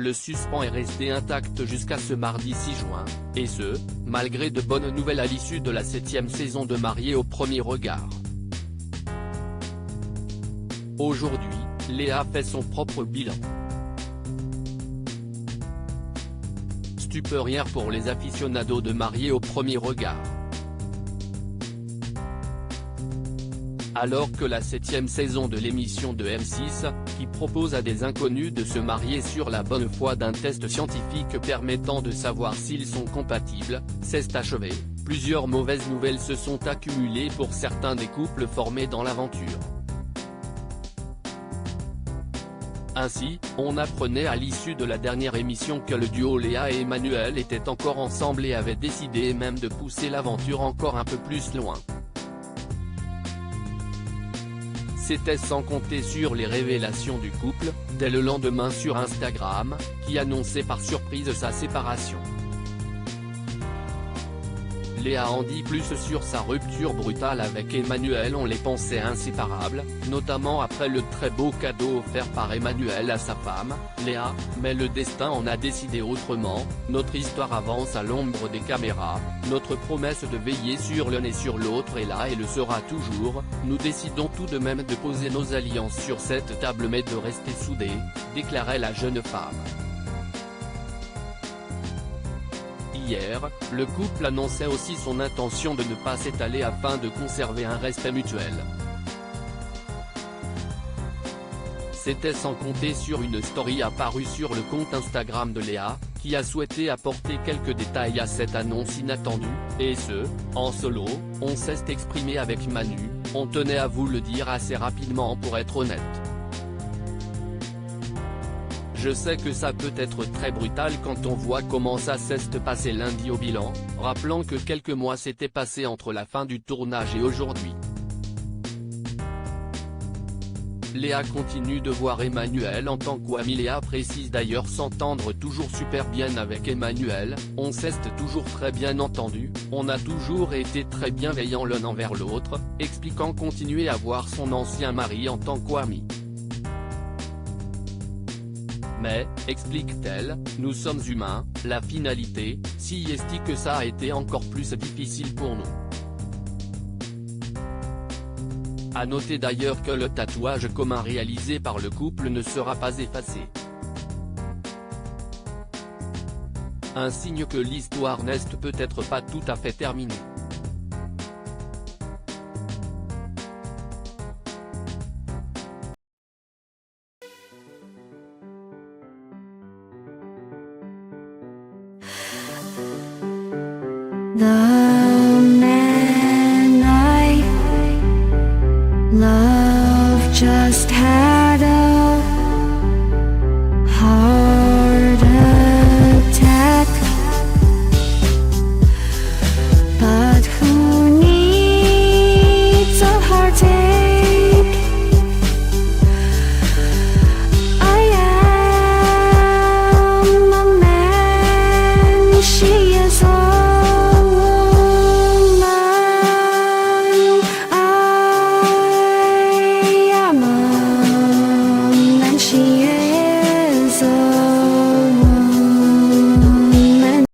Le suspens est resté intact jusqu'à ce mardi 6 juin, et ce, malgré de bonnes nouvelles à l'issue de la 7e saison de Mariés au premier regard. Aujourd'hui, Léa fait son propre bilan. Stupeur pour les aficionados de Mariés au premier regard. Alors que la 7e saison de l'émission de M6, qui propose à des inconnus de se marier sur la bonne foi d'un test scientifique permettant de savoir s'ils sont compatibles, s'est achevée, plusieurs mauvaises nouvelles se sont accumulées pour certains des couples formés dans l'aventure. Ainsi, on apprenait à l'issue de la dernière émission que le duo Léa et Emmanuel étaient encore ensemble et avaient décidé même de pousser l'aventure encore un peu plus loin. C'était sans compter sur les révélations du couple, dès le lendemain sur Instagram, qui annonçait par surprise sa séparation. Léa en dit plus sur sa rupture brutale avec Emmanuel. On les pensait inséparables, notamment après le très beau cadeau offert par Emmanuel à sa femme, Léa, mais le destin en a décidé autrement. Notre histoire avance à l'ombre des caméras, notre promesse de veiller sur l'un et sur l'autre est là et le sera toujours. Nous décidons tout de même de poser nos alliances sur cette table mais de rester soudés, déclarait la jeune femme. Hier, le couple annonçait aussi son intention de ne pas s'étaler afin de conserver un respect mutuel. C'était sans compter sur une story apparue sur le compte Instagram de Léa, qui a souhaité apporter quelques détails à cette annonce inattendue, et ce, en solo. On s'est exprimé avec Manu, on tenait à vous le dire assez rapidement pour être honnête. Je sais que ça peut être très brutal quand on voit comment ça s'est passé lundi au bilan, rappelant que quelques mois s'étaient passés entre la fin du tournage et aujourd'hui. Léa continue de voir Emmanuel en tant qu'ami. Léa précise d'ailleurs s'entendre toujours super bien avec Emmanuel, on s'est toujours très bien entendu, on a toujours été très bienveillants l'un envers l'autre, expliquant continuer à voir son ancien mari en tant qu'ami. Mais, explique-t-elle, nous sommes humains, la finalité, si est que ça a été encore plus difficile pour nous. À noter d'ailleurs que le tatouage commun réalisé par le couple ne sera pas effacé. Un signe que l'histoire n'est peut-être pas tout à fait terminée. The man I love just had